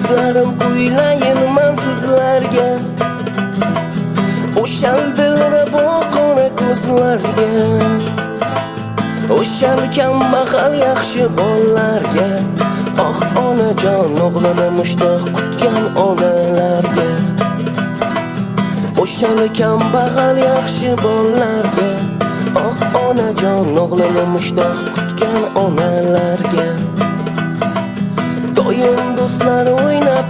Ko'zlarim kuylayman sizlarga, o'shal dilrabo qora ko'zlarga, o'shal kambag'al yaxshi bolalarga. Oh onajon, o'g'lini mushtoq kutgan onalarga, o'shal kambag'al yaxshi bolalarga. Oh onajon, o'g'lini mushtoq kutgan onalarga. Doim do'stlar o'ynab